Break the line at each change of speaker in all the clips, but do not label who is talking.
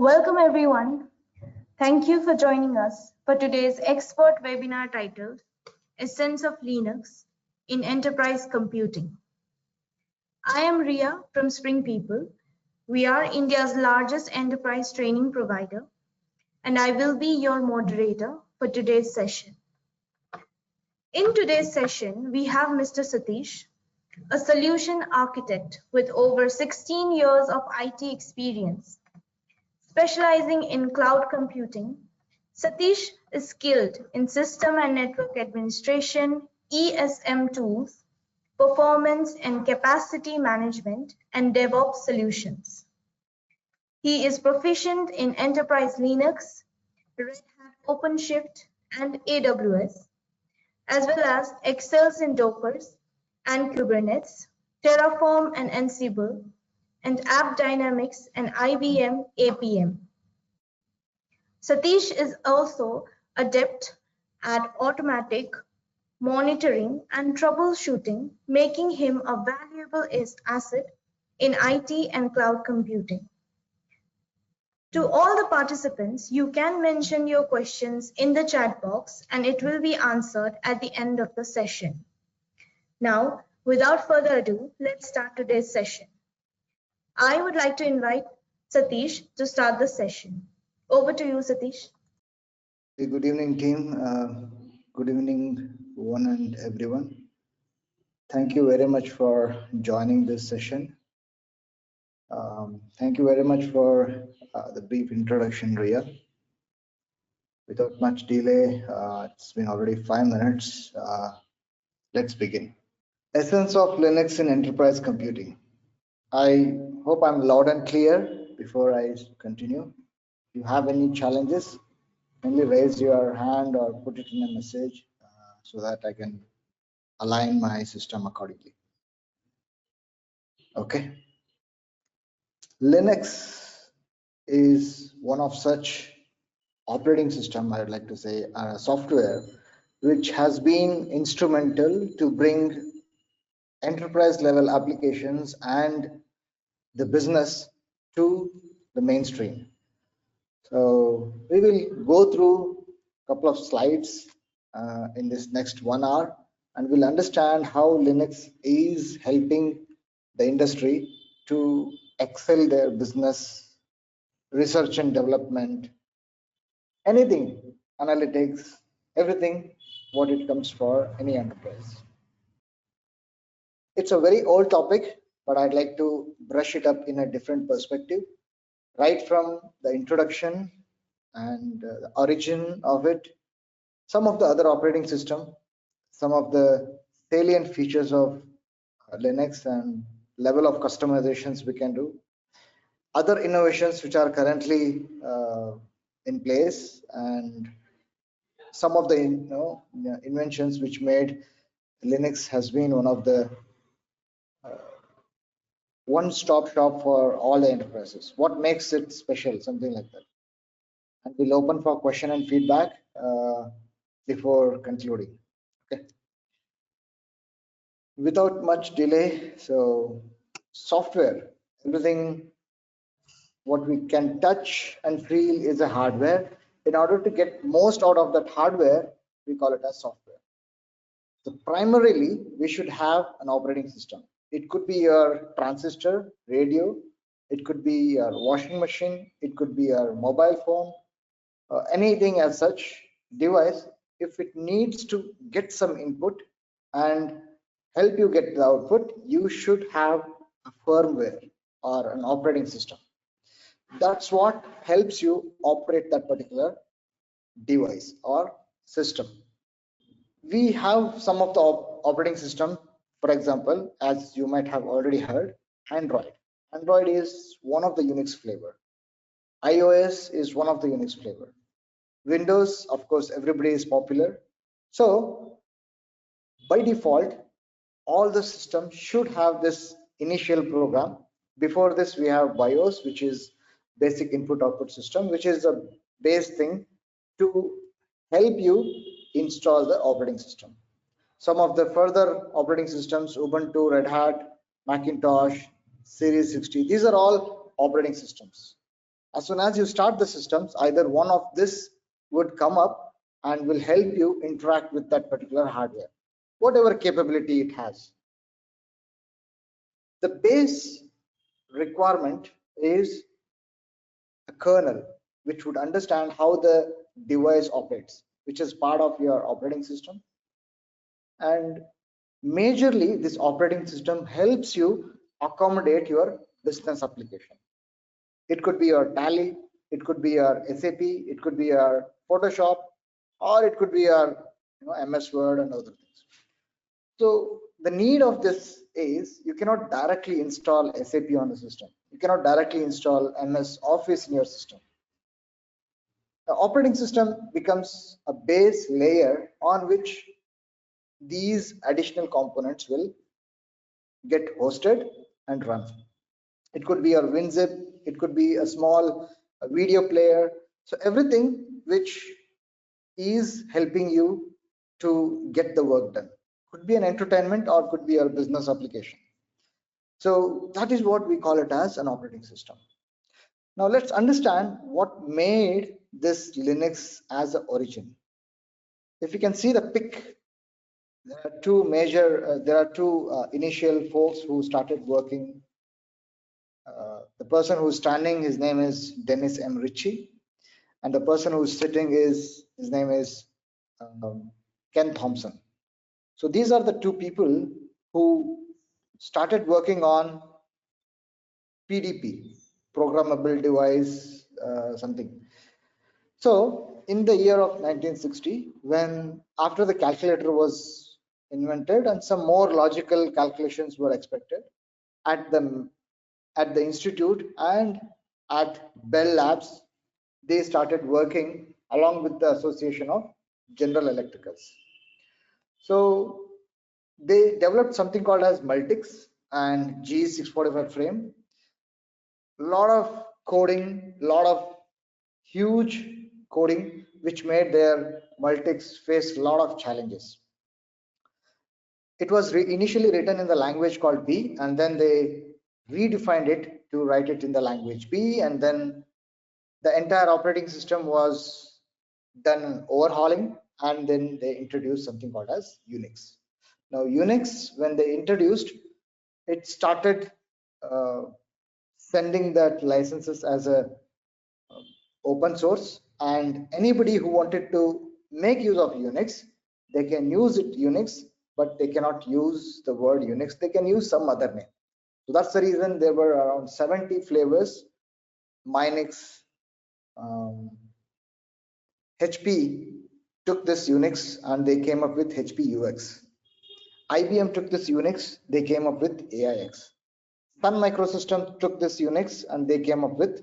Welcome everyone. Thank you for joining us for today's expert webinar titled Essence of Linux in Enterprise Computing. I am Ria from SpringPeople. We are India's largest enterprise training provider, and I will be your moderator for today's session. In today's session, we have Mr. Satish, a solution architect with over 16 years of IT experience. Specializing in cloud computing, Satish is skilled in system and network administration, ESM tools, performance and capacity management, and DevOps solutions. He is proficient in Enterprise Linux, Red Hat OpenShift, and AWS, as well as excels in Dockers and Kubernetes, Terraform and Ansible, and App Dynamics and IBM APM. Satish is also adept at automatic monitoring and troubleshooting, making him a valuable asset in IT and cloud computing. To all the participants, you can mention your questions in the chat box and it will be answered at the end of the session. Now, without further ado, let's start today's session. I would like to invite Satish to start the session. Over to you, Satish.
Good evening, team. Good evening, one and everyone. Thank you very much for joining this session. Thank you very much for the brief introduction, Ria. Without much delay, it's been already 5 minutes. Let's begin. Essence of Linux in enterprise computing. I hope I'm loud and clear before I continue. If you have any challenges, kindly raise your hand or put it in a message so that I can align my system accordingly. Okay. Linux is one of such operating system, I would like to say, software, which has been instrumental to bring enterprise level applications and the business to the mainstream. So we will go through a couple of slides in this next 1 hour, and we'll understand how Linux is helping the industry to excel their business, research and development, anything, analytics, everything what it comes for any enterprise. It's a very old topic, but I'd like to brush it up in a different perspective, right from the introduction and the origin of it, some of the other operating system, some of the salient features of Linux and level of customizations we can do, other innovations which are currently in place, and some of the inventions which made Linux has been one of the one-stop shop for all the enterprises. What makes it special, something like that. And we'll open for question and feedback before concluding. Okay. Without much delay, so software, everything what we can touch and feel is a hardware. In order to get most out of that hardware, we call it as software. So primarily, we should have an operating system. It could be your transistor, radio, it could be your washing machine, it could be your mobile phone, anything as such device. If it needs to get some input and help you get the output, you should have a firmware or an operating system. That's what helps you operate that particular device or system. We have some of the operating system, for example, as you might have already heard, Android. Android is one of the Unix flavor. iOS is one of the Unix flavor. Windows, of course, everybody is popular. So by default, all the systems should have this initial program. Before this, we have BIOS, which is basic input output system, which is the base thing to help you install the operating system. Some of the further operating systems, Ubuntu, Red Hat, Macintosh, Series 60, these are all operating systems. As soon as you start the systems, either one of this would come up and will help you interact with that particular hardware, whatever capability it has. The base requirement is a kernel which would understand how the device operates, which is part of your operating system. And majorly, this operating system helps you accommodate your business application. It could be your Tally, it could be your SAP, it could be your Photoshop, or it could be your MS Word and other things. So the need of this is you cannot directly install SAP on the system. You cannot directly install MS Office in your system. The operating system becomes a base layer on which these additional components will get hosted and run. It could be your WinZip, it could be a small video player. So everything which is helping you to get the work done. Could be an entertainment or could be your business application. So that is what we call it as an operating system. Now let's understand what made this Linux as an origin. If you can see the pic, there are two initial folks who started working. The person who's standing, his name is Dennis M. Ritchie, and the person who's sitting his name is Ken Thompson. So these are the two people who started working on PDP, programmable device something. So in the year of 1960, when after the calculator was invented and some more logical calculations were expected at the institute and at Bell Labs, they started working along with the Association of General Electricals. So they developed something called as Multics and G645 frame. A lot of coding, a lot of huge coding, which made their Multics face a lot of challenges. It was initially written in the language called B, and then they redefined it to write it in the language B, and then the entire operating system was done overhauling, and then they introduced something called as Unix. Now Unix, when they introduced, it started sending that licenses as a open source, and anybody who wanted to make use of Unix, they can use it Unix, but they cannot use the word Unix. They can use some other name. So that's the reason there were around 70 flavors. Minix, HP took this Unix and they came up with HP UX. IBM took this Unix, they came up with AIX. Sun Microsystems took this Unix and they came up with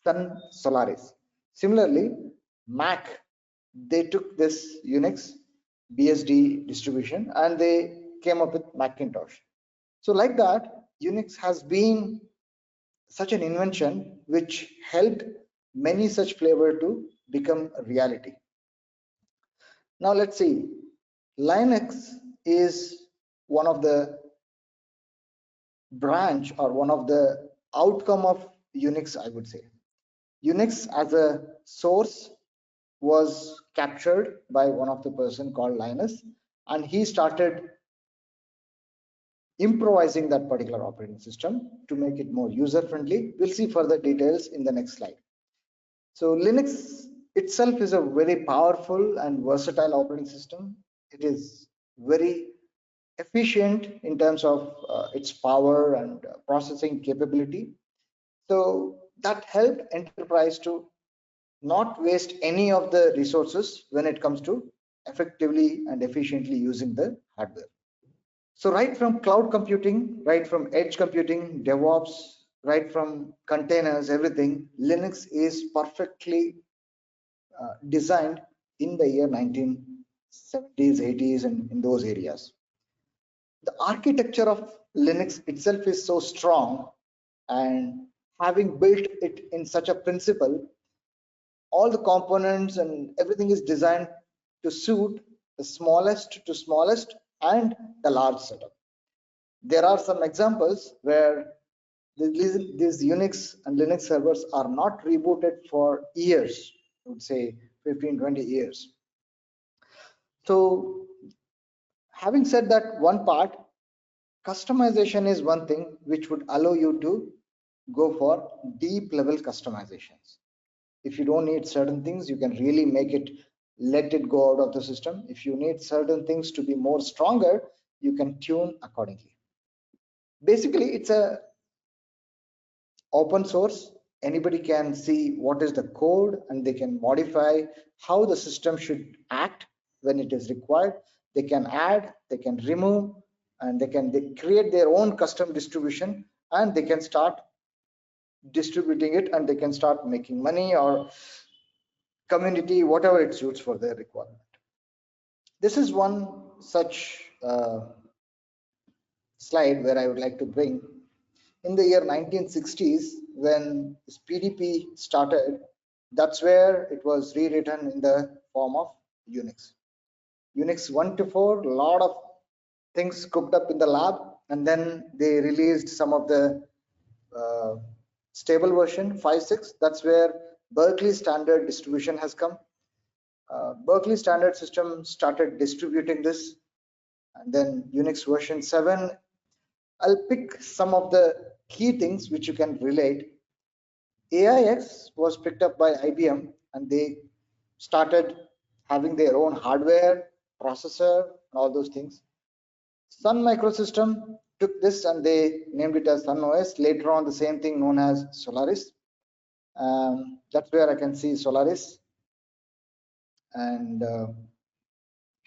Sun Solaris. Similarly, Mac, they took this Unix BSD distribution and they came up with Macintosh. So like that, Unix has been such an invention which helped many such flavor to become a reality. Now let's see, Linux is one of the branch or one of the outcome of Unix, I would say. Unix as a source was captured by one of the person called Linus, and he started improvising that particular operating system to make it more user friendly. We'll see further details in the next slide. So Linux itself is a very powerful and versatile operating system. It is very efficient in terms of its power and processing capability. So that helped enterprise to not waste any of the resources when it comes to effectively and efficiently using the hardware. So right from cloud computing, right from edge computing, DevOps, right from containers, everything, Linux is perfectly designed in the year 1970s, 80s, and in those areas. The architecture of Linux itself is so strong, and having built it in such a principle, all the components and everything is designed to suit the smallest to smallest and the large setup. There are some examples where these Unix and Linux servers are not rebooted for years, I would say 15-20 years. So having said that one part, customization is one thing which would allow you to go for deep level customizations. If you don't need certain things, you can really make it, let it go out of the system. If you need certain things to be more stronger, you can tune accordingly. Basically, it's a open source. Anybody can see what is the code and they can modify how the system should act when it is required. They can add, they can remove, and they create their own custom distribution, and they can start distributing it, and they can start making money or community, whatever it suits for their requirement. This is one such slide where I would like to bring. In the year 1960s, when this PDP started, that's where it was rewritten in the form of Unix. Unix 1 to 4, a lot of things cooked up in the lab, and then they released some of the stable version 5.6. That's where Berkeley standard distribution has come. Berkeley standard system started distributing this, and then Unix version 7. I'll pick some of the key things which you can relate. AIX was picked up by IBM, and they started having their own hardware, processor, and all those things. Sun Microsystem took this and they named it as Sun OS. Later on, the same thing known as Solaris. That's where I can see Solaris. And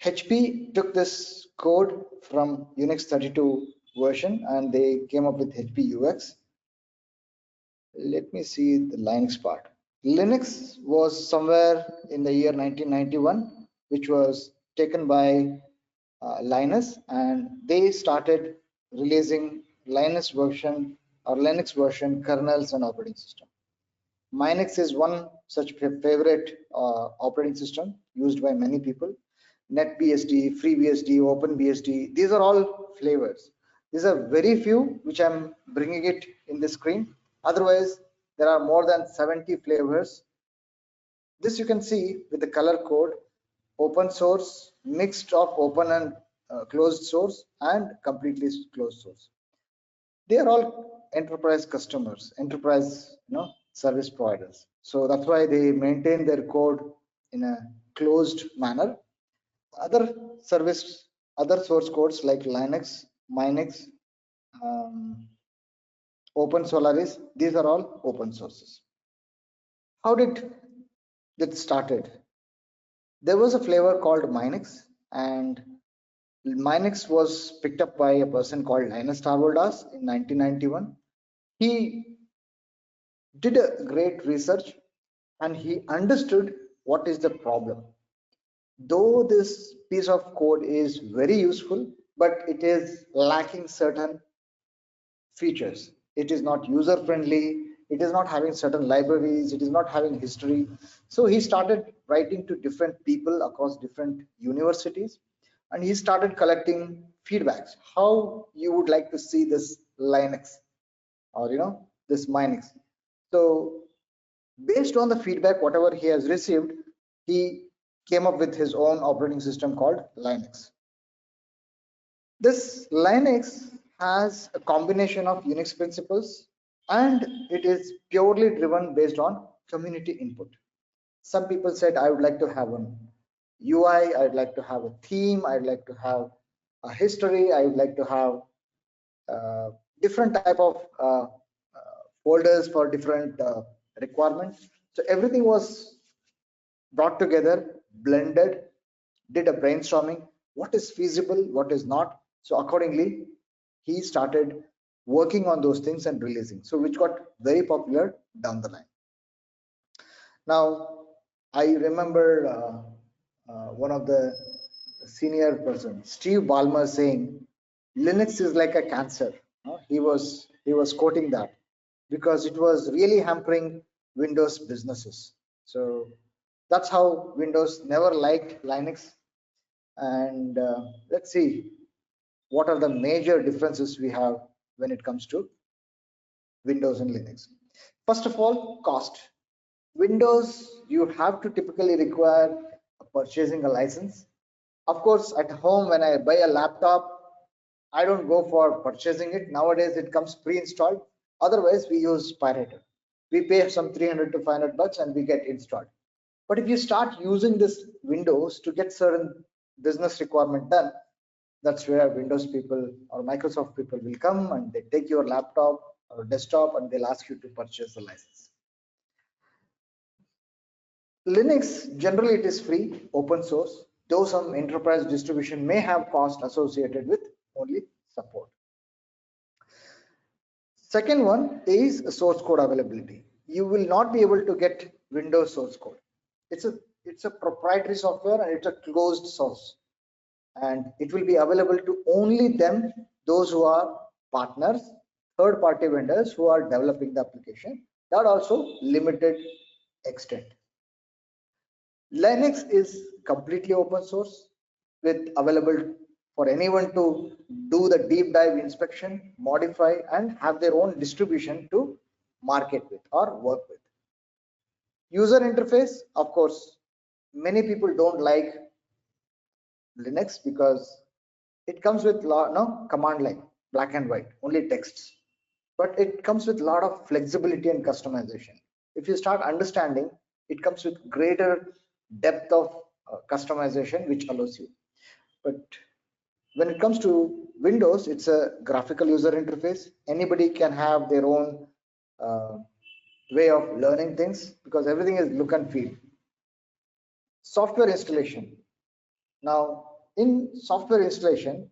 HP took this code from Unix 32 version and they came up with HP UX. Let me see the Linux part. Linux was somewhere in the year 1991, which was taken by Linus, and they started releasing Linux version or Linux version kernels and operating system. Minix is one such favorite operating system used by many people. NetBSD, FreeBSD, OpenBSD, these are all flavors. These are very few which I'm bringing it in the screen. Otherwise, there are more than 70 flavors. This you can see with the color code, open source, mixed of open and closed source, and completely closed source. They are all enterprise customers, enterprise service providers. So that's why they maintain their code in a closed manner. Other source codes like Linux, Minix, Open Solaris, these are all open sources. How did it started? There was a flavor called Minix, and Minix was picked up by a person called Linus Torvalds in 1991. He did a great research and he understood what is the problem. Though this piece of code is very useful, but it is lacking certain features. It is not user friendly, it is not having certain libraries, it is not having history. So he started writing to different people across different universities, and he started collecting feedbacks. How you would like to see this Linux or this Minix. So based on the feedback, whatever he has received, he came up with his own operating system called Linux. This Linux has a combination of Unix principles, and it is purely driven based on community input. Some people said, I would like to have an UI, I'd like to have a theme, I'd like to have a history, I would like to have different type of folders for different requirements. So everything was brought together, blended, did a brainstorming, what is feasible, what is not. So accordingly, he started working on those things and releasing, so which got very popular down the line. Now, I remember one of the senior person, Steve Ballmer, saying, Linux is like a cancer. He was quoting that because it was really hampering Windows businesses. So that's how Windows never liked Linux. And let's see what are the major differences we have when it comes to Windows and Linux. First of all, cost. Windows, you have to typically require purchasing a license. Of course, at home, when I buy a laptop, I don't go for purchasing it. Nowadays, it comes pre-installed. Otherwise, we use pirated. We pay some 300 to 500 bucks and we get installed. But if you start using this Windows to get certain business requirement done, that's where Windows people or Microsoft people will come and they take your laptop or desktop and they'll ask you to purchase the license. Linux, generally it is free, open source, though some enterprise distribution may have cost associated with only support. Second one is source code availability. You will not be able to get Windows source code. It's a proprietary software and it's a closed source. And it will be available to only them, those who are partners, third-party vendors who are developing the application. That also limited extent. Linux is completely open source with available for anyone to do the deep dive inspection, modify, and have their own distribution to market with or work with. User interface, of course, many people don't like Linux because it comes with command line, black and white, only texts. But it comes with a lot of flexibility and customization. If you start understanding, it comes with greater depth of customization, which allows you. But when it comes to Windows, it's a graphical user interface. Anybody can have their own way of learning things because everything is look and feel. Software installation. Now, in software installation,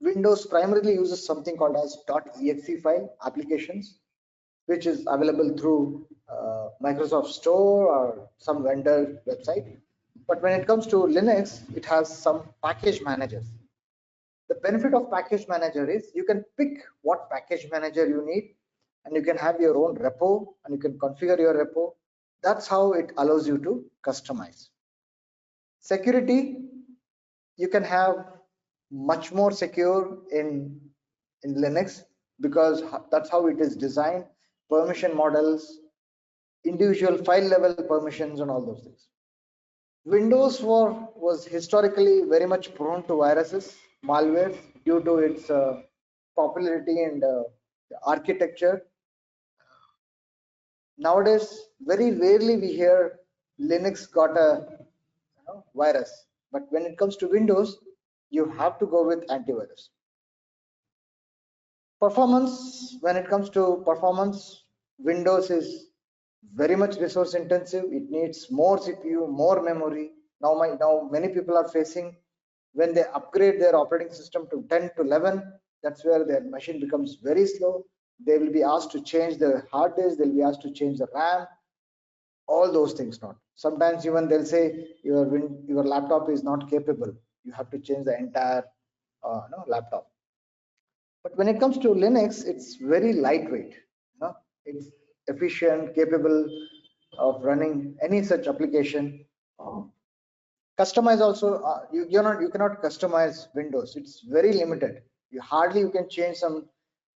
Windows primarily uses something called as .exe file applications, which is available through Microsoft Store or some vendor website. But when it comes to Linux, it has some package managers. The benefit of package manager is you can pick what package manager you need and you can have your own repo and you can configure your repo. That's how it allows you to customize. Security, you can have much more secure in Linux because that's how it is designed. Permission models, individual file level permissions and all those things. Windows was historically very much prone to viruses, malware due to its popularity and architecture. Nowadays, very rarely we hear Linux got a virus, but when it comes to Windows, you have to go with antivirus. Performance, when it comes to performance, Windows is very much resource intensive. It needs more CPU, more memory. Now many people are facing when they upgrade their operating system to 10 to 11, that's where their machine becomes very slow. They will be asked to change the hard disk, they'll be asked to change the RAM, all those things not. Sometimes even they'll say your laptop is not capable. You have to change the entire laptop. But when it comes to Linux, it's very lightweight. It's efficient, capable of running any such application. Customize also, you cannot customize Windows. It's very limited. You can change some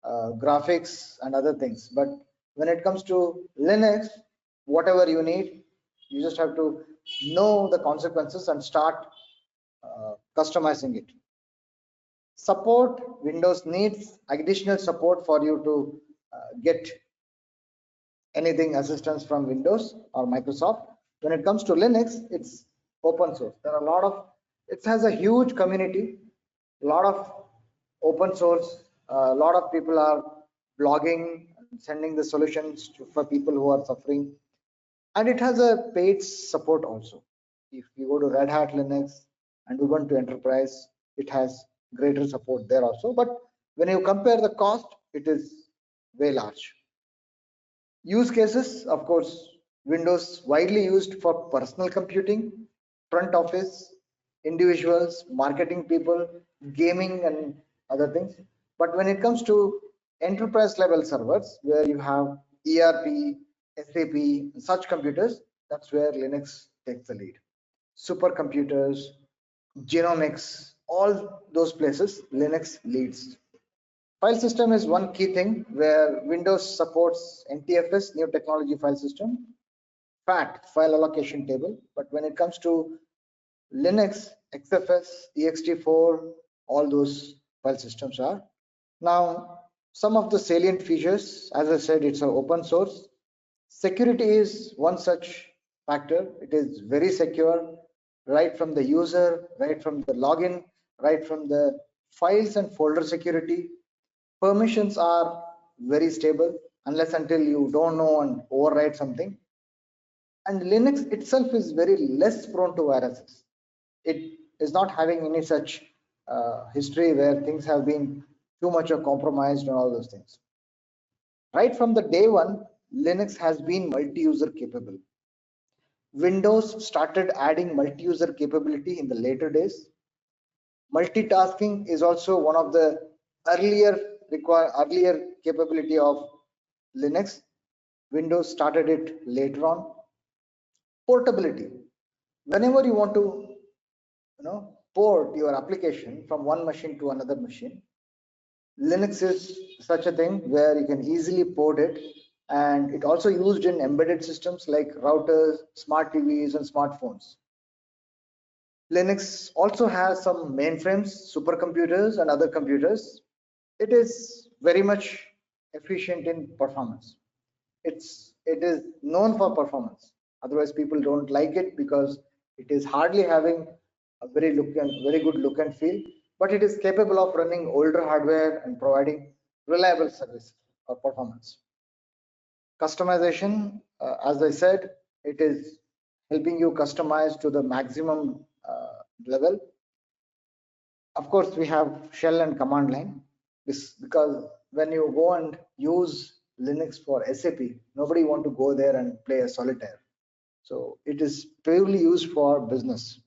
graphics and other things. But when it comes to Linux, whatever you need, you just have to know the consequences and start customizing it. Support, Windows needs additional support for you to get anything assistance from Windows or Microsoft. When it comes to Linux, it's open source. There are a lot of, it has a huge community, a lot of open source, a lot of people are blogging, sending the solutions for people who are suffering. And it has a paid support also. If you go to Red Hat Linux and Ubuntu Enterprise, it has greater support there also. But when you compare the cost, it is way large. Use cases, of course, Windows widely used for personal computing, front office, individuals, marketing people, gaming and other things. But when it comes to enterprise level servers, where you have ERP, SAP, such computers, that's where Linux takes the lead. Supercomputers, genomics, all those places, Linux leads. File system is one key thing where Windows supports NTFS, new technology file system, FAT, file allocation table. But when it comes to Linux, XFS, ext4, all those file systems are. Now, some of the salient features, as I said, it's an open source. Security is one such factor. It is very secure, right from the user, right from the login, right from the files and folder security. Permissions are very stable unless until you don't know and override something. And Linux itself is very less prone to viruses. It is not having any such history where things have been too much or compromised and all those things. Right from the day one, Linux has been multi-user capable. Windows started adding multi-user capability in the later days. Multitasking is also one of the earlier capability of Linux. Windows started it later on. Portability. Whenever you want to, port your application from one machine to another machine, Linux is such a thing where you can easily port it, and it also used in embedded systems like routers, smart TVs, and smartphones. Linux also has some mainframes, supercomputers, and other computers. It is very much efficient in performance. It is known for performance. Otherwise, people don't like it because it is hardly having a very good look and feel. But it is capable of running older hardware and providing reliable service or performance. Customization, as I said, it is helping you customize to the maximum level. Of course, we have shell and command line. This because when you go and use Linux for SAP, nobody want to go there and play a solitaire. So it is purely used for business.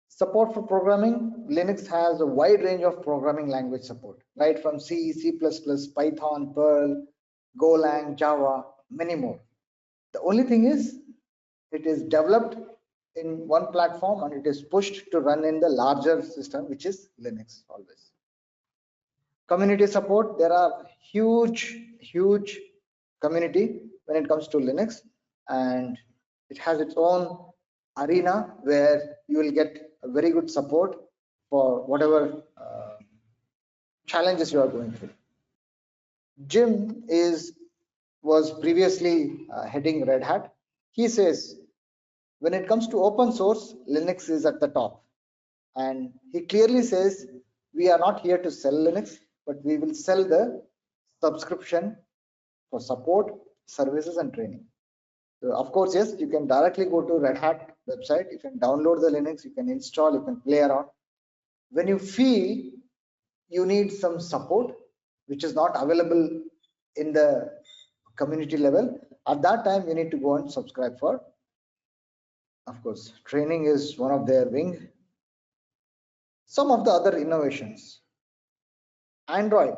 Support for programming, Linux has a wide range of programming language support, right from C, C++, Python, Perl, Golang, Java, many more. The only thing is, it is developed in one platform and it is pushed to run in the larger system, which is Linux always. Community support, there are huge community when it comes to Linux, and it has its own arena where you will get a very good support for whatever challenges you are going through. Jim was previously heading Red Hat. He says, when it comes to open source, Linux is at the top. And he clearly says, we are not here to sell Linux, but we will sell the subscription for support, services, and training. So of course, yes, you can directly go to Red Hat website. You can download the Linux, you can install, you can play around. When you feel you need some support, which is not available in the community level, at that time, you need to go and subscribe for. Of course, training is one of their wing. Some of the other innovations. Android,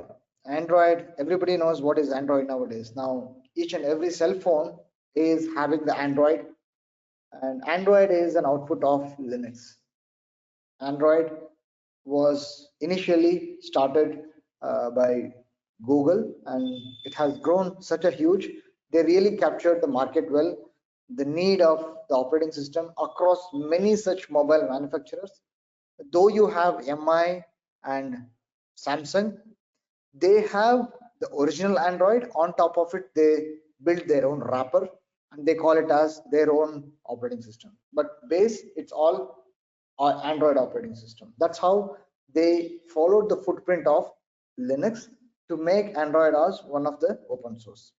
everybody knows what is Android nowadays. Now, each and every cell phone is having the Android, and Android is an output of Linux. Android was initially started by Google, and it has grown such a huge. They really captured the market well, the need of the operating system across many such mobile manufacturers. Though you have MI and Samsung, they have the original Android. On top of it, they built their own wrapper and they call it as their own operating system. But base, it's all Android operating system. That's how they followed the footprint of Linux to make Android as one of the open source.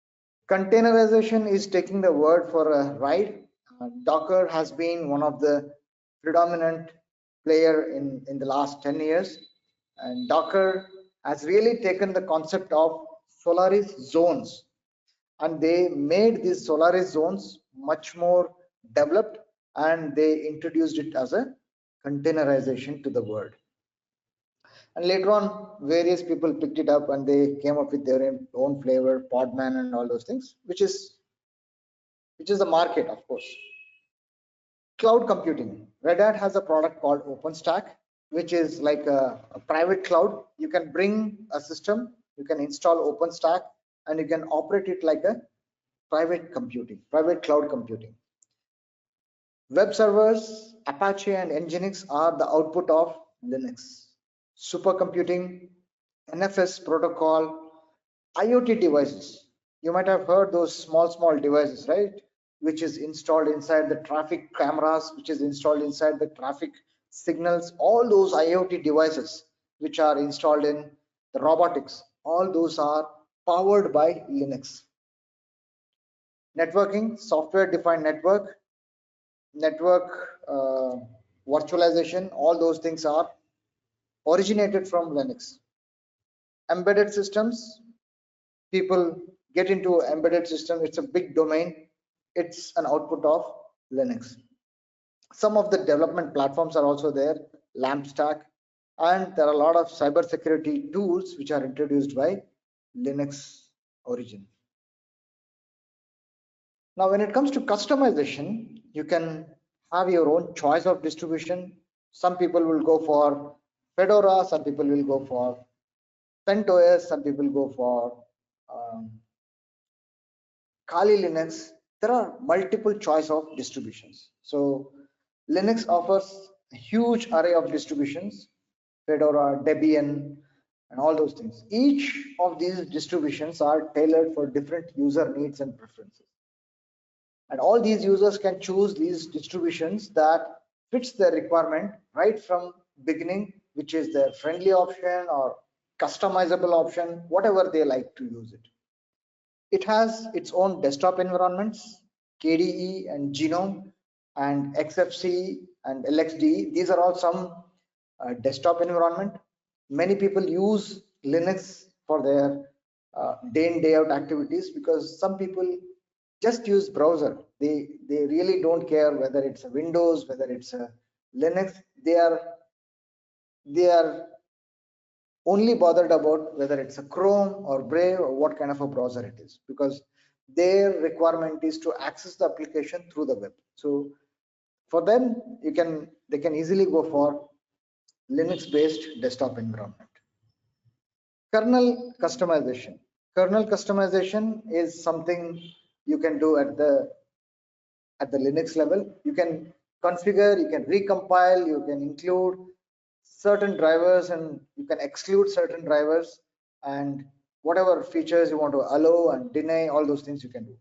Containerization is taking the word for a ride. Docker has been one of the predominant player in the last 10 years, and Docker has really taken the concept of Solaris zones, and they made these Solaris zones much more developed, and they introduced it as a containerization to the word. And later on, various people picked it up and they came up with their own flavor, Podman and all those things, which is the market, of course. Cloud computing. Red Hat has a product called OpenStack. which is like a private cloud. You can bring a system, you can install OpenStack, and you can operate it like a private cloud computing. Web servers, Apache and Nginx are the output of Linux. Supercomputing, NFS protocol, IoT devices. You might have heard those small devices, right? Which is installed inside the traffic cameras, which is installed inside the traffic signals. All those IoT devices which are installed in the robotics, all those are powered by Linux. Networking, software defined network virtualization, all those things are originated from Linux. Embedded systems, people get into embedded system, it's a big domain, it's an output of Linux. Some of the development platforms are also there, LAMP stack, and there are a lot of cybersecurity tools which are introduced by Linux origin. Now, when it comes to customization, you can have your own choice of distribution. Some people will go for Fedora, some people will go for CentOS, some people go for Kali Linux. There are multiple choice of distributions. So Linux offers a huge array of distributions, Fedora, Debian, and all those things. Each of these distributions are tailored for different user needs and preferences. And all these users can choose these distributions that fits their requirement right from beginning, which is their friendly option or customizable option, whatever they like to use it. It has its own desktop environments, KDE and Genome and XFC and LXDE. These are all some desktop environment. Many people use Linux for their day in day out activities, because some people just use browser. They really don't care whether it's a Windows, whether it's a Linux. They are only bothered about whether it's a Chrome or Brave or what kind of a browser it is, because their requirement is to access the application through the web. So for them, they can easily go for Linux based desktop environment. Kernel customization. Kernel customization is something you can do at the Linux level. You can configure, you can recompile, you can include certain drivers and you can exclude certain drivers, and whatever features you want to allow and deny, all those things you can do.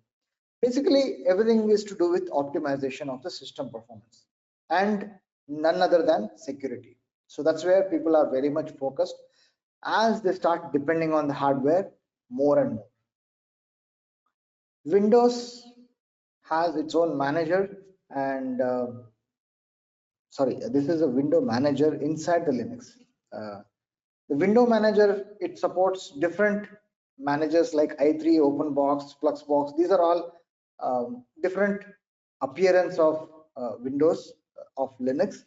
Basically, everything is to do with optimization of the system performance and none other than security. So that's where people are very much focused as they start depending on the hardware more and more. Windows has its own manager, and sorry, this is a window manager inside the Linux. The window manager, it supports different managers like i3, OpenBox, Fluxbox. These are all different appearance of Windows of Linux.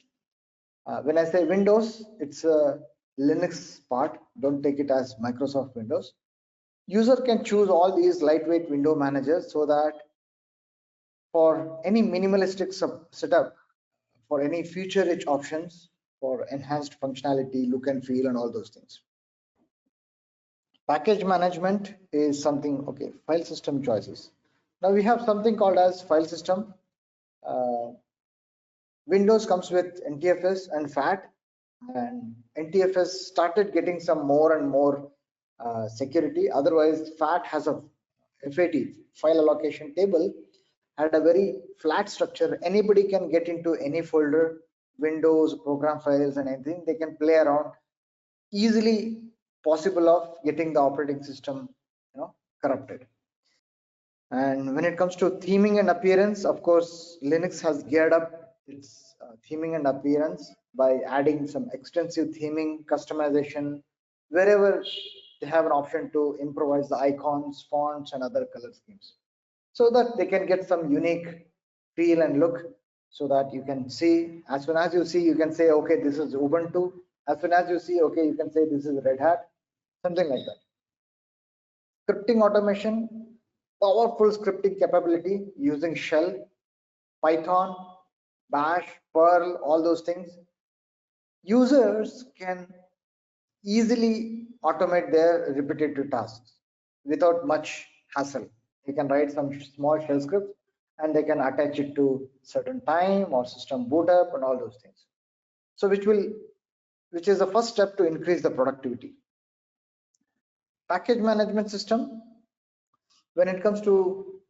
When I say Windows, it's a Linux part. Don't take it as Microsoft Windows. User can choose all these lightweight window managers, so that for any minimalistic setup, for any feature rich options, for enhanced functionality, look and feel, and all those things. Package management is something, okay, file system choices. Now we have something called as file system. Windows comes with NTFS and FAT, and NTFS started getting some more and more security. Otherwise, FAT has a FAT, file allocation table, had a very flat structure. Anybody can get into any folder, Windows, program files, and anything. They can play around, easily possible of getting the operating system, corrupted. And when it comes to theming and appearance, of course, Linux has geared up its theming and appearance by adding some extensive theming customization wherever they have an option to improvise the icons, fonts, and other color schemes, so that they can get some unique feel and look, so that you can see, as soon as you see, you can say, okay, this is Ubuntu. As soon as you see, okay, you can say this is Red Hat, something like that. Scripting automation, powerful scripting capability using Shell, Python, Bash, Perl, all those things. Users can easily automate their repetitive tasks without much hassle. They can write some small shell scripts and they can attach it to certain time or system boot up and all those things. So which is the first step to increase the productivity. Package management system. When it comes to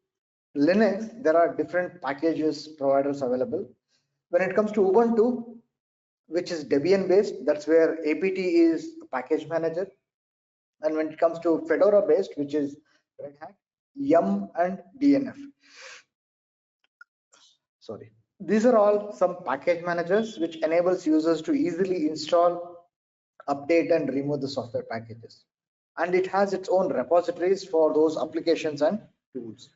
Linux, there are different packages providers available. When it comes to Ubuntu, which is Debian based, that's where apt is a package manager. And when it comes to Fedora based, which is Red Hat, Yum and DNF. Sorry. These are all some package managers which enables users to easily install, update and remove the software packages. And it has its own repositories for those applications and tools.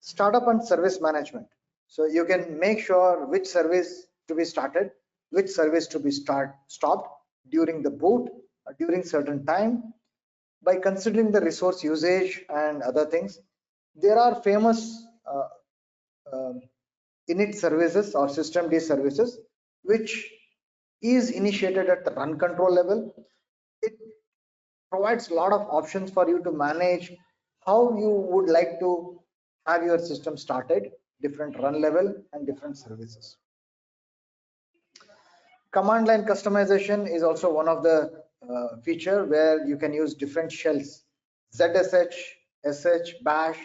Startup and service management. So you can make sure which service to be started, which service to be stopped during the boot, during certain time, by considering the resource usage and other things. There are famous init services or systemd services, which is initiated at the run control level. It provides a lot of options for you to manage how you would like to have your system started, different run level and different services. Command line customization is also one of the feature where you can use different shells, ZSH, SH, Bash,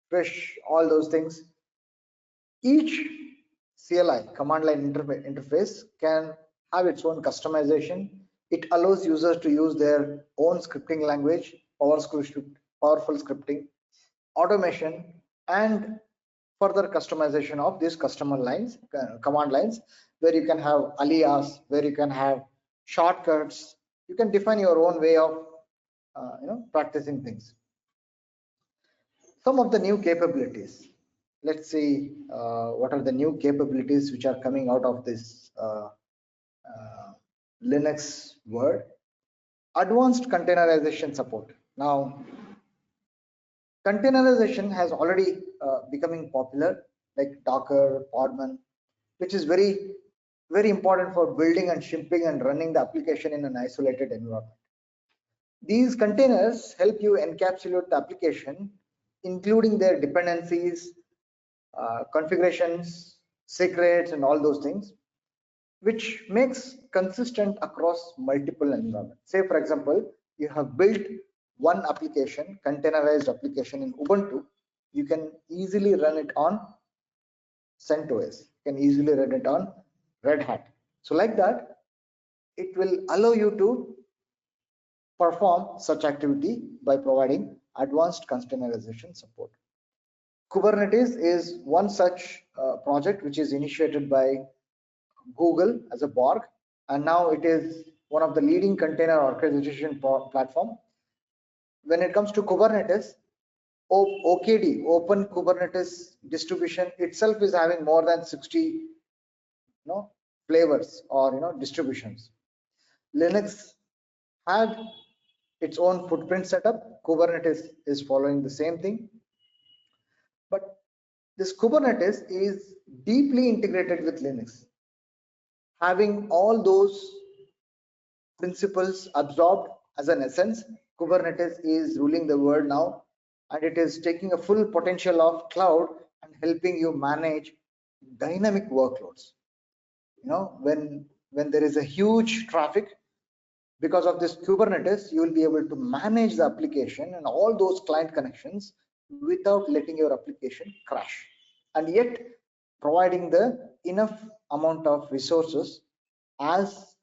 Fish, all those things. Each CLI, command line interface, can have its own customization. It allows users to use their own scripting language, powerful scripting, automation, and further customization of these customer lines, command lines, where you can have alias, where you can have shortcuts. You can define your own way of practicing things. Some of the new capabilities. Let's see what are the new capabilities which are coming out of this Linux world. Advanced containerization support. Now, containerization has already becoming popular, like Docker, Podman, which is very important for building and shipping and running the application in an isolated environment. These containers help you encapsulate the application, including their dependencies, configurations, secrets, and all those things, which makes consistent across multiple environments. Say, for example, you have built one application, containerized application in Ubuntu, you can easily run it on CentOS, you can easily run it on Red Hat. So like that, it will allow you to perform such activity by providing advanced containerization support. Kubernetes is one such project which is initiated by Google as a Borg, and now it is one of the leading container orchestration platform. When it comes to Kubernetes, OKD, Open Kubernetes Distribution itself is having more than 60 flavors or distributions. Linux had its own footprint setup. Kubernetes is following the same thing, but this Kubernetes is deeply integrated with Linux, having all those principles absorbed as an essence. Kubernetes is ruling the world now, and it is taking a full potential of cloud and helping you manage dynamic workloads. When there is a huge traffic, because of this Kubernetes, you will be able to manage the application and all those client connections without letting your application crash, and yet providing the enough amount of resources as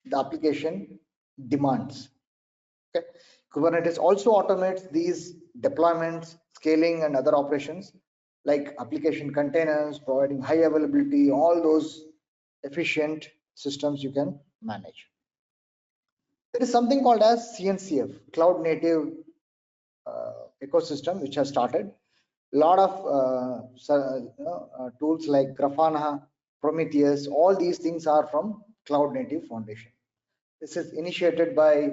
the application demands. Okay. Kubernetes also automates these deployments, scaling, and other operations like application containers, providing high availability, all those efficient systems you can manage. There is something called as CNCF, Cloud Native ecosystem, which has started. A lot of tools like Grafana, Prometheus, all these things are from Cloud Native Foundation. This is initiated by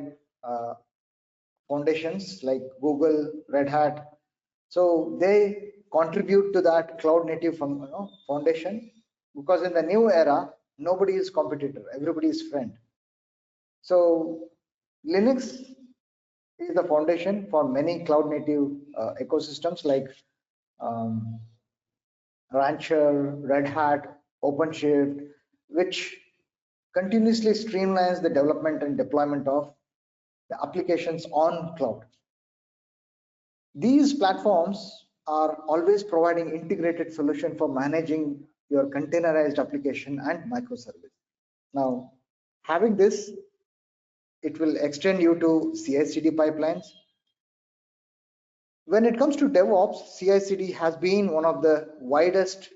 foundations like Google, Red Hat. So they contribute to that Cloud Native foundation, because in the new era, Nobody is competitor, everybody is friend. So Linux is the foundation for many cloud native ecosystems like um, Rancher, Red Hat, OpenShift, which continuously streamlines the development and deployment of the applications on cloud. These platforms are always providing integrated solution for managing your containerized application and microservice. Now, having this, it will extend you to CI/CD pipelines. When it comes to DevOps, CI/CD has been one of the widest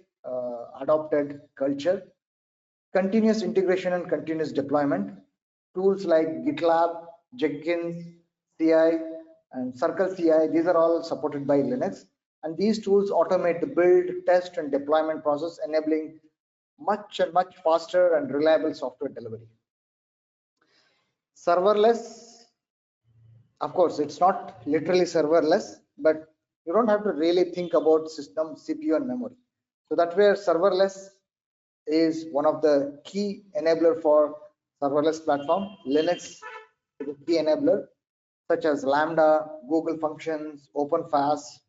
adopted culture. Continuous integration and continuous deployment. Tools like GitLab, Jenkins, CI, and Circle CI, these are all supported by Linux. And these tools automate the build, test, and deployment process, enabling much faster and reliable software delivery. Serverless, of course, it's not literally serverless, but you don't have to really think about system, CPU, and memory. So that where serverless is one of the key enabler for serverless platform. Linux is a key enabler, such as Lambda, Google Functions, OpenFast,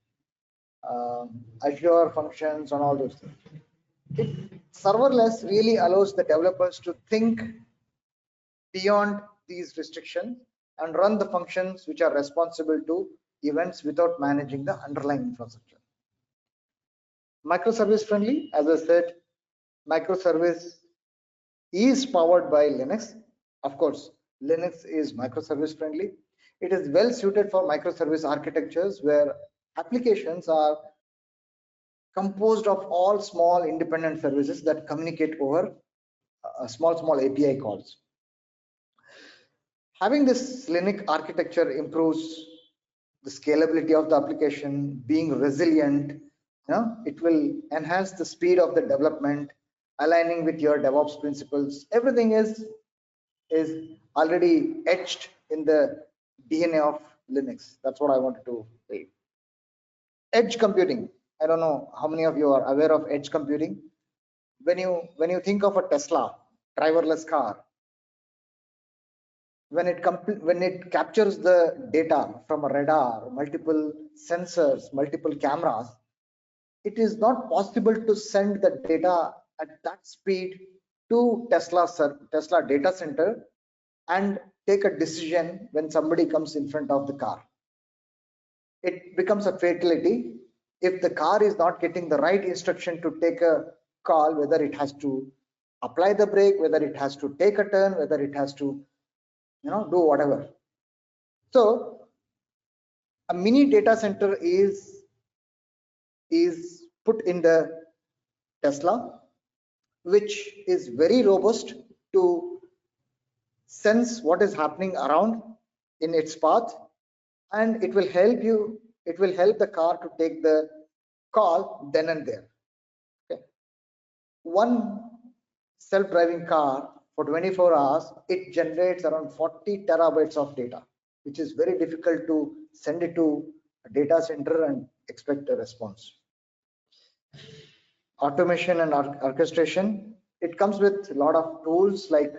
Azure Functions, and all those things. Serverless really allows the developers to think beyond these restrictions and run the functions which are responsible to events without managing the underlying infrastructure. Microservice friendly, as I said, microservice is powered by Linux. Of course, Linux is microservice friendly. It is well suited for microservice architectures where applications are composed of all small independent services that communicate over small API calls. Having this Linux architecture improves the scalability of the application, being resilient. It will enhance the speed of the development, aligning with your DevOps principles. Everything is already etched in the DNA of Linux. That's what I wanted to say. Edge computing. I don't know how many of you are aware of edge computing. When you think of a Tesla driverless car, when it captures the data from a radar, multiple sensors, multiple cameras, it is not possible to send the data at that speed to Tesla data center and take a decision when somebody comes in front of the car. It becomes a fatality if the car is not getting the right instruction to take a call, whether it has to apply the brake, whether it has to take a turn, whether it has to do whatever. So a mini data center is put in the Tesla, which is very robust to sense what is happening around in its path, and it will help the car to take the call then and there. Okay. One self-driving car for 24 hours, it generates around 40 terabytes of data, which is very difficult to send it to a data center and expect a response. Automation and orchestration, it comes with a lot of tools like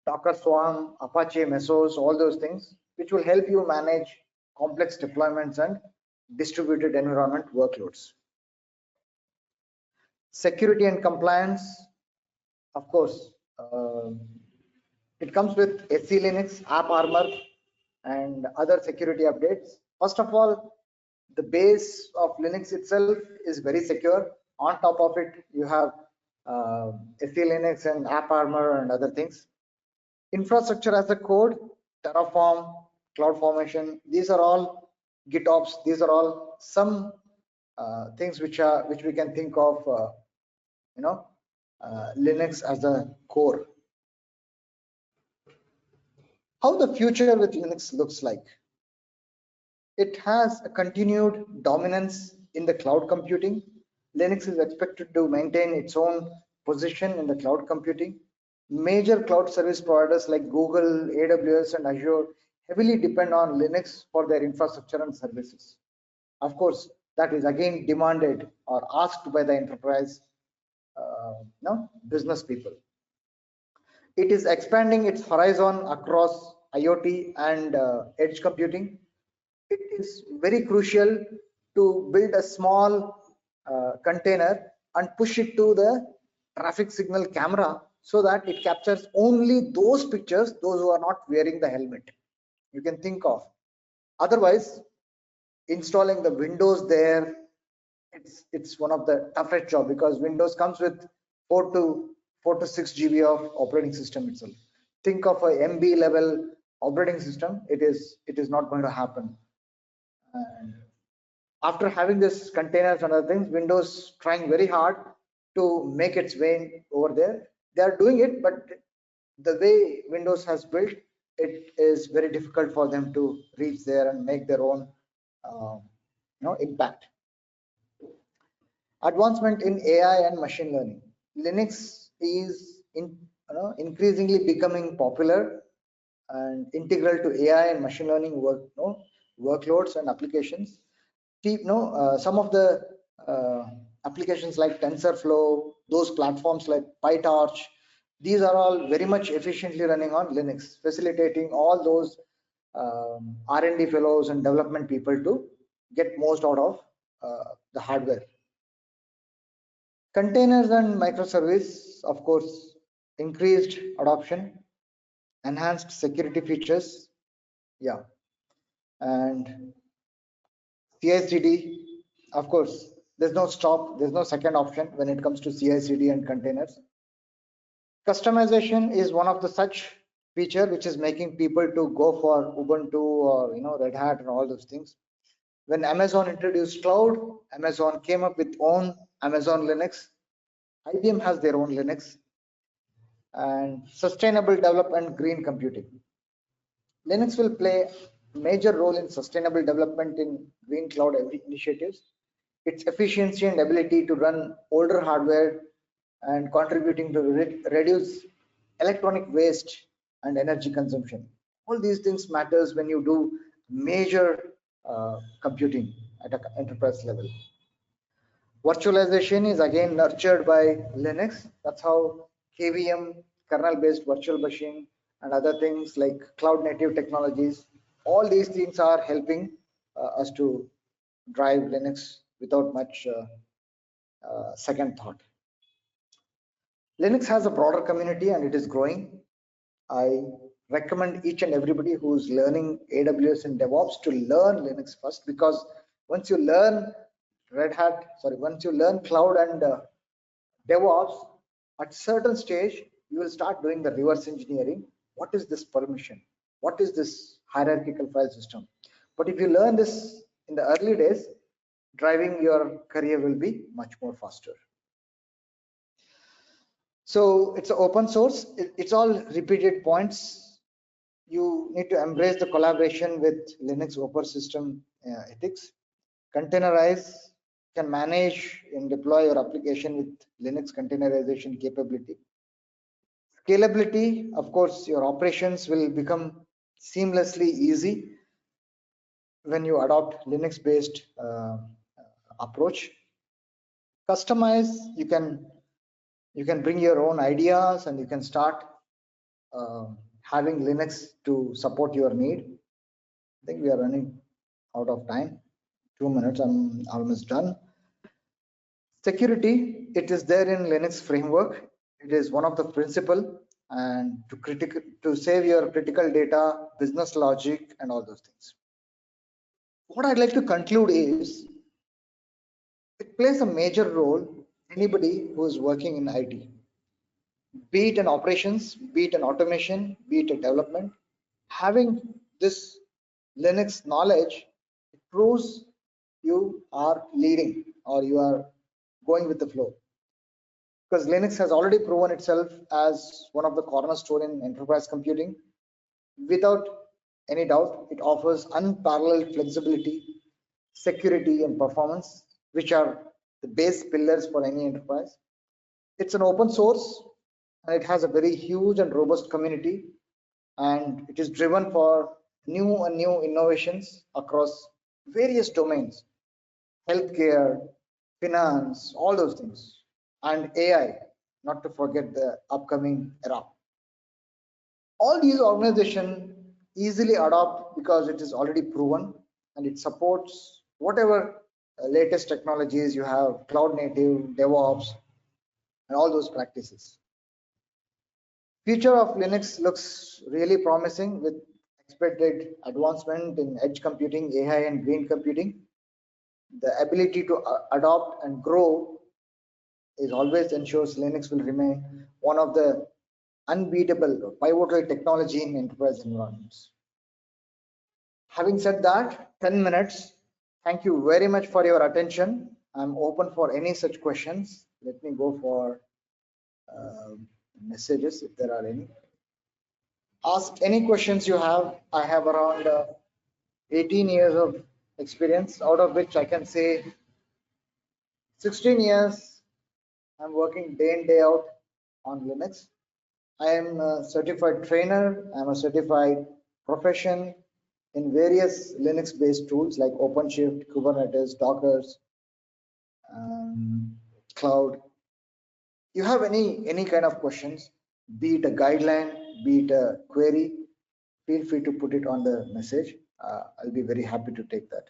Docker Swarm, Apache Mesos, all those things, which will help you manage complex deployments and distributed environment workloads. Security and compliance, of course, it comes with SC Linux, App Armor, and other security updates. First of all, the base of Linux itself is very secure. On top of it, you have SC Linux and App Armor and other things. Infrastructure as a code, Terraform, CloudFormation, these are all GitOps. These are all some things which we can think of, Linux as a core. How the future with Linux looks like? It has a continued dominance in the cloud computing. Linux is expected to maintain its own position in the cloud computing. Major cloud service providers like Google, AWS, and Azure heavily depend on Linux for their infrastructure and services. Of course, that is again demanded or asked by the enterprise business people. It is expanding its horizon across IoT and edge computing. It is very crucial to build a small container and push it to the traffic signal camera so that it captures only those pictures, those who are not wearing the helmet. You can think of. Otherwise, installing the Windows there, it's one of the toughest job because Windows comes with 4 to 6 GB of operating system itself. Think of a MB level operating system. It is not going to happen. And after having this containers and other things, Windows trying very hard to make its way over there. They are doing it, but the way Windows has built, it is very difficult for them to reach there and make their own impact. Advancement in AI and machine learning. Linux is increasingly becoming popular and integral to AI and machine learning workloads and applications. Some of the applications like TensorFlow, those platforms like PyTorch, these are all very much efficiently running on Linux, facilitating all those R&D fellows and development people to get most out of the hardware. Containers and microservice, of course, increased adoption, enhanced security features, yeah, and CI/CD, of course, there's no stop, there's no second option when it comes to CI/CD and containers. Customization is one of the such feature which is making people to go for Ubuntu or Red Hat and all those things. When Amazon introduced cloud, Amazon came up with own Amazon Linux. IBM has their own Linux. And sustainable development, green computing. Linux will play a major role in sustainable development in green cloud initiatives. Its efficiency and ability to run older hardware and contributing to reduce electronic waste and energy consumption. All these things matters when you do major computing at an enterprise level. Virtualization is again nurtured by Linux. That's how KVM, kernel-based virtual machine, and other things like cloud-native technologies, all these things are helping us to drive Linux without much second thought. Linux has a broader community and it is growing. I recommend each and everybody who's learning AWS and DevOps to learn Linux first, because once you learn once you learn cloud and DevOps, at certain stage, you will start doing the reverse engineering. What is this permission? What is this hierarchical file system? But if you learn this in the early days, driving your career will be much more faster. So it's open source. It's all repeated points. You need to embrace the collaboration with Linux open system ethics. Containerize, can manage and deploy your application with Linux containerization capability. Scalability, of course, your operations will become seamlessly easy when you adopt Linux based approach. Customize, you can bring your own ideas and you can start having Linux to support your need. I think we are running out of time. 2 minutes, I'm almost done. Security, it is there in Linux framework. It is one of the principle, and to save your critical data, business logic, and all those things. What I'd like to conclude is it plays a major role anybody who is working in IT, be it in operations, be it in automation, be it in development. Having this Linux knowledge, it proves you are leading or you are going with the flow, because Linux has already proven itself as one of the cornerstone in enterprise computing. Without any doubt, it offers unparalleled flexibility, security, and performance, which are the base pillars for any enterprise. It's an open source and it has a very huge and robust community, and it is driven for new innovations across various domains: healthcare, finance, all those things, and AI, not to forget the upcoming era. All these organizations easily adopt because it is already proven and it supports whatever latest technologies you have, cloud native, DevOps, and all those practices. Future of Linux looks really promising with expected advancement in edge computing, AI, and green computing. The ability to adopt and grow is always ensures Linux will remain one of the unbeatable pivotal technology in enterprise environments. Having said that, 10 minutes. Thank you very much for your attention. I'm open for any such questions. Let me go for messages if there are any. Ask any questions you have. I have around 18 years of experience, out of which I can say 16 years I'm working day in, day out on Linux. I am a certified trainer. I'm a certified profession in various Linux-based tools like OpenShift, Kubernetes, Dockers, cloud. You have any kind of questions, be it a guideline, be it a query, feel free to put it on the message. I'll be very happy to take that.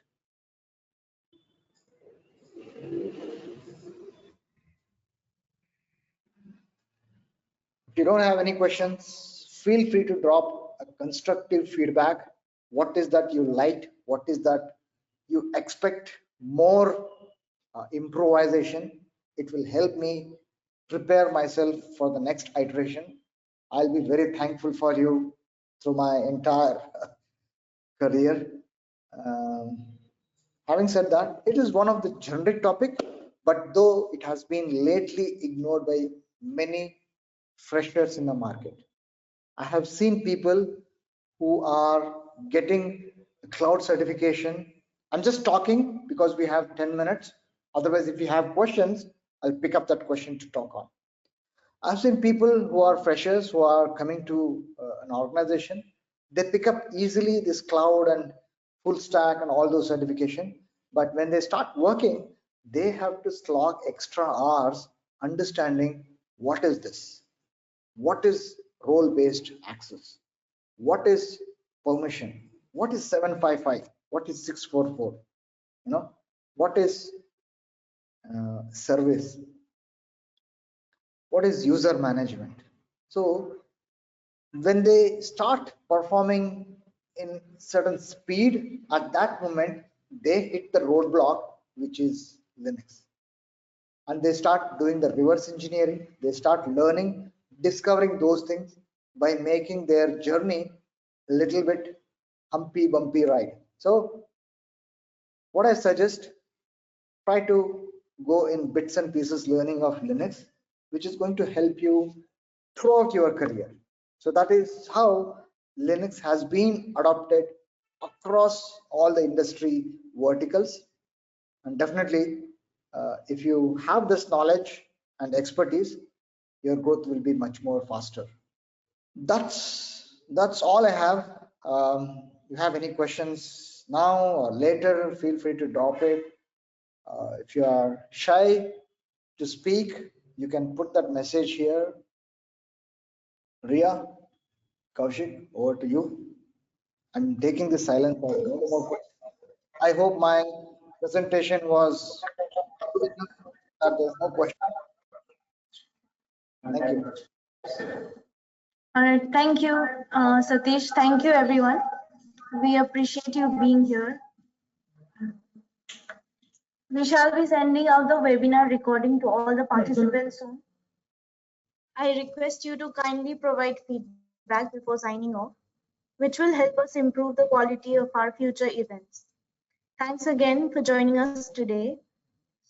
If you don't have any questions, feel free to drop a constructive feedback. What is that you liked? What is that you expect more improvisation? It will help me prepare myself for the next iteration. I'll be very thankful for you through my entire career. Having said that, it is one of the generic topic, but though it has been lately ignored by many freshers in the market. I have seen people who are getting cloud certification. I'm just talking because we have 10 minutes. Otherwise, if you have questions, I'll pick up that question to talk on. I've seen people who are freshers who are coming to an organization. They pick up easily this cloud and full stack and all those certification. But when they start working, they have to slog extra hours understanding what is this? What is role-based access? What is permission? What is 755? What is 644? You know, what is service? What is user management? So when they start performing in certain speed, at that moment they hit the roadblock, which is Linux, and they start doing the reverse engineering. They start learning, discovering those things by making their journey a little bit humpy bumpy ride. So what I suggest, try to go in bits and pieces learning of Linux, which is going to help you throughout your career. So that is how Linux has been adopted across all the industry verticals. And definitely, if you have this knowledge and expertise, your growth will be much more faster. That's all I have. You have any questions now or later, feel free to drop it. If you are shy to speak, you can put that message here. Ria, Kaushik, over to you. I'm taking the silence. I hope my presentation was good enough that there's no question. Thank you.
All right, thank you, Satish. Thank you, everyone. We appreciate you being here. We shall be sending out the webinar recording to all the participants soon. I request you to kindly provide feedback before signing off, which will help us improve the quality of our future events. Thanks again for joining us today.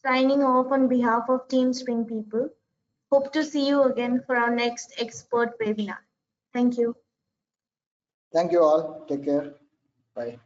Signing off on behalf of Team SpringPeople. Hope to see you again for our next expert webinar. Thank you.
Thank you all. Take care. Bye.